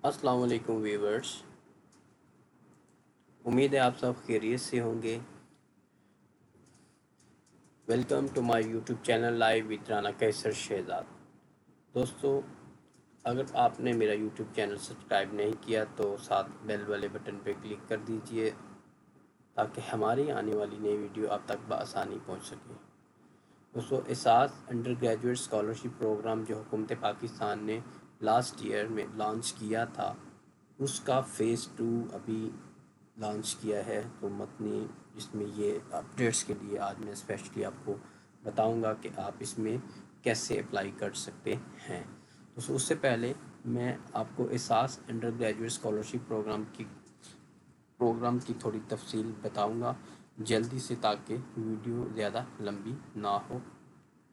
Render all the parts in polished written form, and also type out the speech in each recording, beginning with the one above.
अस्सलाम वालेकुम व्यूवर्स। उम्मीद है आप सब खैरियत से होंगे। Welcome to my YouTube channel live with Rana Kaiser Shahzad. दोस्तों, अगर आपने मेरा यूट्यूब चैनल सब्सक्राइब नहीं किया तो साथ बेल वाले बटन पर क्लिक कर दीजिए ताकि हमारी आने वाली नई वीडियो आप तक बआसानी पहुंच सके। दोस्तों, एहसास अंडर ग्रेजुएट स्कॉलरशिप प्रोग्राम जो हुकूमत पाकिस्तान ने लास्ट ईयर में लॉन्च किया था, उसका फ़ेज़ 2 अभी लॉन्च किया है। तो मतनी इसमें ये अपडेट्स के लिए आज मैं स्पेशली आपको बताऊंगा कि आप इसमें कैसे अप्लाई कर सकते हैं। तो उससे पहले मैं आपको एहसास अंडर ग्रेजुएट स्कॉलरशिप प्रोग्राम की थोड़ी तफसील बताऊंगा जल्दी से, ताकि वीडियो ज़्यादा लंबी ना हो।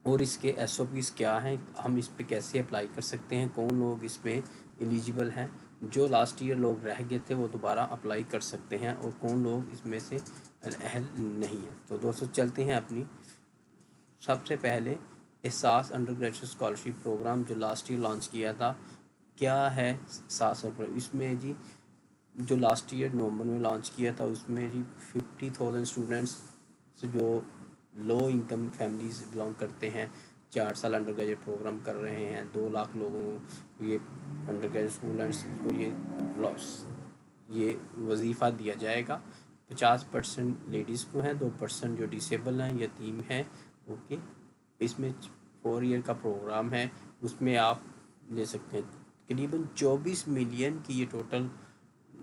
और इसके एसओपीज़ क्या हैं, हम इस पे कैसे अप्लाई कर सकते हैं, कौन लोग इस पे एलिजिबल हैं, जो लास्ट ईयर लोग रह गए थे वो दोबारा अप्लाई कर सकते हैं, और कौन लोग इसमें से अहल नहीं है। तो दोस्तों चलते हैं अपनी। सबसे पहले एहसास अंडर ग्रेजुएट स्कॉलरशिप प्रोग्राम जो लास्ट ईयर लॉन्च किया था, क्या है 700 इसमें जी, जो लास्ट ईयर नवंबर में लॉन्च किया था उसमें जी 50,000 स्टूडेंट्स जो लो इनकम फैमिलीज बिलोंग करते हैं 4 साल अंडर ग्रेजुएट प्रोग्राम कर रहे हैं। 2 लाख लोगों को ये अंडर ग्रेजुएट स्टूडेंट्स को ये वजीफ़ा दिया जाएगा। 50% लेडीज़ को हैं, 2% जो डिसेबल हैं, यतीम हैं। ओके, इसमें 4 ईयर का प्रोग्राम है, उसमें आप ले सकते हैं। तकरीबन 24 मिलियन की ये टोटल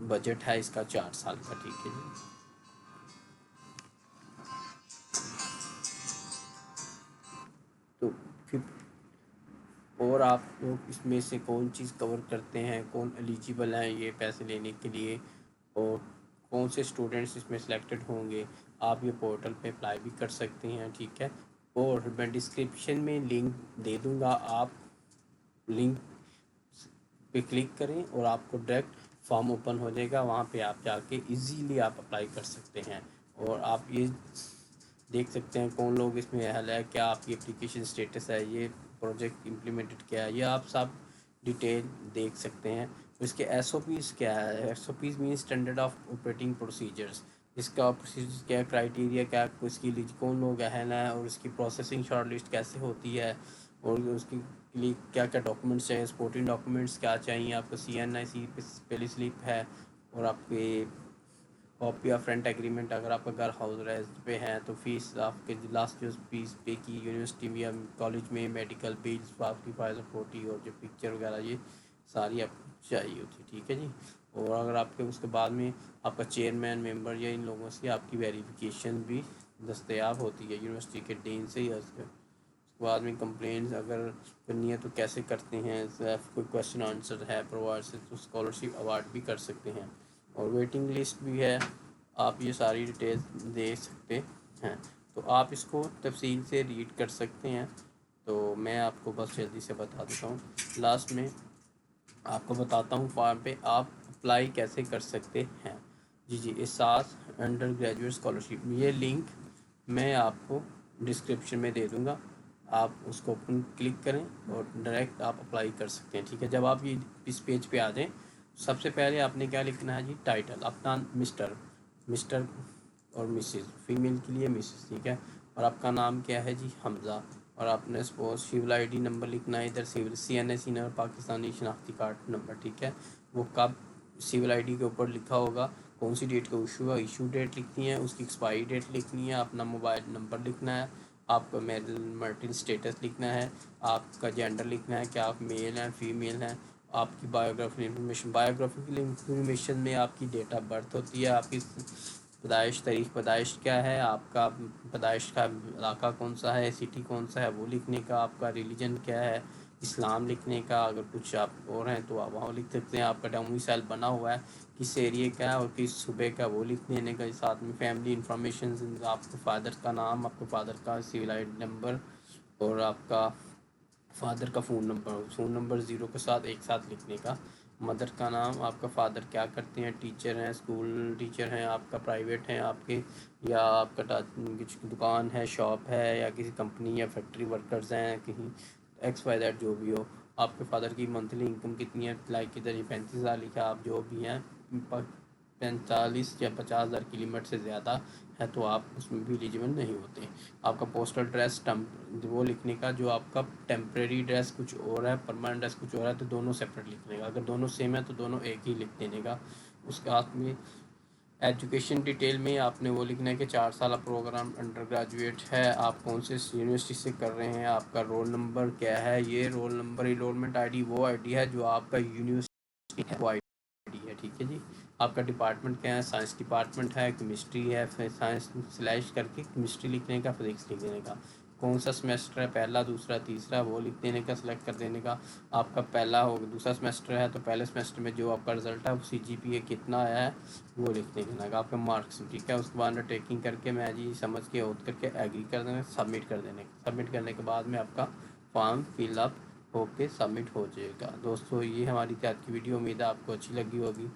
बजट है इसका 4 साल का। ठीक है जी। तो फिर और आप लोग इसमें से कौन चीज़ कवर करते हैं, कौन एलिजिबल हैं ये पैसे लेने के लिए, और कौन से स्टूडेंट्स इसमें सेलेक्टेड होंगे, आप ये पोर्टल पे अप्लाई भी कर सकते हैं। ठीक है, और मैं डिस्क्रिप्शन में लिंक दे दूँगा, आप लिंक पे क्लिक करें और आपको डायरेक्ट फॉर्म ओपन हो जाएगा। वहाँ पे आप जाके इजीली आप अप्लाई कर सकते हैं, और आप ये देख सकते हैं कौन लोग इसमें अहल है, क्या आपकी एप्लीकेशन स्टेटस है, ये प्रोजेक्ट इम्प्लीमेंटेड क्या है, ये आप सब डिटेल देख सकते हैं। तो इसके एसओपीज़ क्या है, SOPs mean standard of operating procedures. इसका प्रोसीजर क्या, क्राइटेरिया क्या, इसकी कौन लोग अहल हैं, और इसकी प्रोसेसिंग शॉर्टलिस्ट कैसे होती है, और उसके लिए क्या क्या डॉक्यूमेंट्स चाहिए, सपोर्टिंग डॉक्यूमेंट्स क्या चाहिए आपको। CNIC पहली स्लिप है, और आपके कॉपी ऑफ रेंट एग्रीमेंट, अगर आपका घर हाउस रेंट पे है तो फीस आपके लास्ट जो फीस पे की यूनिवर्सिटी में या कॉलेज में, मेडिकल बिल्स, आपकी फाइल फोटी, और जो पिक्चर वगैरह ये सारी आपको चाहिए होती। ठीक है जी। और अगर आपके उसके बाद में आपका चेयरमैन मेंबर या इन लोगों से आपकी वेरिफिकेशन भी दस्तयाब होती है यूनिवर्सिटी के डीन से, या उसके बाद में कंप्लेंट्स अगर करनी है तो कैसे करते हैं, कोई क्वेश्चन आंसर है प्रोवाइड से तो स्कॉलरशिप अवार्ड भी कर सकते हैं, और वेटिंग लिस्ट भी है। आप ये सारी डिटेल्स दे सकते हैं, तो आप इसको तफसील से रीड कर सकते हैं। तो मैं आपको बस जल्दी से बता देता हूँ, लास्ट में आपको बताता हूँ फॉर्म पे आप अप्लाई कैसे कर सकते हैं। जी, एहसास अंडर ग्रेजुएट स्कॉलरशिप, ये लिंक मैं आपको डिस्क्रिप्शन में दे दूँगा, आप उसको ओपन क्लिक करें और डायरेक्ट आप अप्लाई कर सकते हैं। ठीक है, जब आप ये इस पेज पे आ जाएं, सबसे पहले आपने क्या लिखना है जी, टाइटल अपना, मिस्टर और मिसेस, फीमेल के लिए मिसेस। ठीक है, और आपका नाम क्या है जी, हमज़ा, और आपने सपोज सिविल आईडी नंबर लिखना है, इधर सिविल CNSE नंबर, पाकिस्तानी शनाख्ती कार्ड नंबर। ठीक है, वो कब सिविल आईडी के ऊपर लिखा होगा, कौन सी डेट का इशू है, इशू डेट लिखनी है, उसकी एक्सपायरी डेट लिखनी है, अपना मोबाइल नंबर लिखना है, आपका मैरिटल स्टेटस लिखना है, आपका जेंडर लिखना है, क्या आप मेल हैं फीमेल हैं, आपकी बायोग्राफी इन्फॉर्मेशन, बायोग्राफिकल इन्फॉर्मेशन में आपकी डेट ऑफ बर्थ होती है, आपकी पैदाइश, तारीख पैदाइश क्या है, आपका पैदाइश का इलाका कौन सा है, सिटी कौन सा है वो लिखने का, आपका रिलीजन क्या है, इस्लाम लिखने का, अगर कुछ आप और हैं तो आप वहाँ लिख सकते हैं, आपका डोमिसाइल बना हुआ है किस एरिए का है और किस सूबे का वो लिख देने का। साथ में फैमिली इन्फॉर्मेशन, आपके फादर का नाम, आपके फादर का सिविल आईडी नंबर, और आपका फादर का फ़ोन नंबर ज़ीरो के साथ एक साथ लिखने का, मदर का नाम, आपका फादर क्या करते हैं, टीचर हैं, स्कूल टीचर हैं, आपका प्राइवेट हैं आपके, या आपका दुकान है, शॉप है, या किसी कंपनी या फैक्ट्री वर्कर्स हैं, कहीं XYZ जो भी हो, آپ کے فادر کی منتھلی انکم کتنی ہے، لائک ادھر 35,000 لکھا، آپ جو بھی ہیں 45 یا 50,000 کی لمٹ سے زیادہ ہے تو آپ اس میں بھی ایلیجیبل نہیں ہوتے۔ آپ کا پوسٹل ڈریس وہ لکھنے کا، جو آپ کا ٹیمپریری ڈریس کچھ اور ہے، پرماننٹ ڈریس کچھ اور ہے تو دونوں سیپریٹ لکھنے کا، اگر دونوں سیم ہے تو دونوں ایک ہی لکھ دینے کا۔ اس کے ہاتھ میں ایجوکیشن ڈیٹیل میں آپ نے وہ لکھنا ہے کہ 4 سالہ پروگرام انڈر گریجویٹ ہے، آپ کون سے یونیورسٹی سے کر رہے ہیں، آپ کا رول نمبر کیا ہے، یہ roll number enrolment I D وہ آئی ڈی ہے جو آپ کا یونیورسٹی ہے، وہ آئی ڈی ہے، ٹھیک ہے جی۔ آپ کا ڈپارٹمنٹ کیا ہے، سائنس ڈپارٹمنٹ ہے، کیمسٹری ہے، پھر سائنس سلیش کر کے کیمسٹری لکھنے کا، فزکس لکھ دینے کا۔ کون سا سمیسٹر ہے، پہلا دوسرا تیسرا وہ لکھ دینے کا، سلیکٹ کر دینے کا۔ آپ کا پہلا ہو دوسرا سمیسٹر ہے تو پہلے سمیسٹر میں جو آپ کا رزلٹ ہے سی جی پی اے کتنا آیا ہے وہ لکھ دینے کا، آپ کے مارکس، ٹھیک ہے۔ اس کے بعد انڈر ٹیکنگ کر کے میں جی سمجھ کے اوت کر کے ایگری کر دینا، سبمٹ کر دینے کا۔ سبمٹ کرنے کے بعد میں آپ کا فارم فل اپ ہو کے سبمٹ ہو جائے گا۔ دوستو یہ ہماری آج کی ویڈیو، امید ہے آپ کو اچھی لگی ہوگی،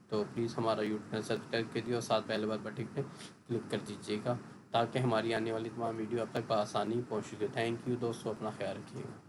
تو پلیز ہمارا یوٹیوب چینل سبسکرائب کر دیجیے اور ساتھ پہلے بار بٹن پہ کلک کر دیجیے گا تاکہ ہماری آنے والی تمام ویڈیو اب تک بآسانی پہنچ سکے۔ تھینک یو دوستو، اپنا خیال رکھیے گا۔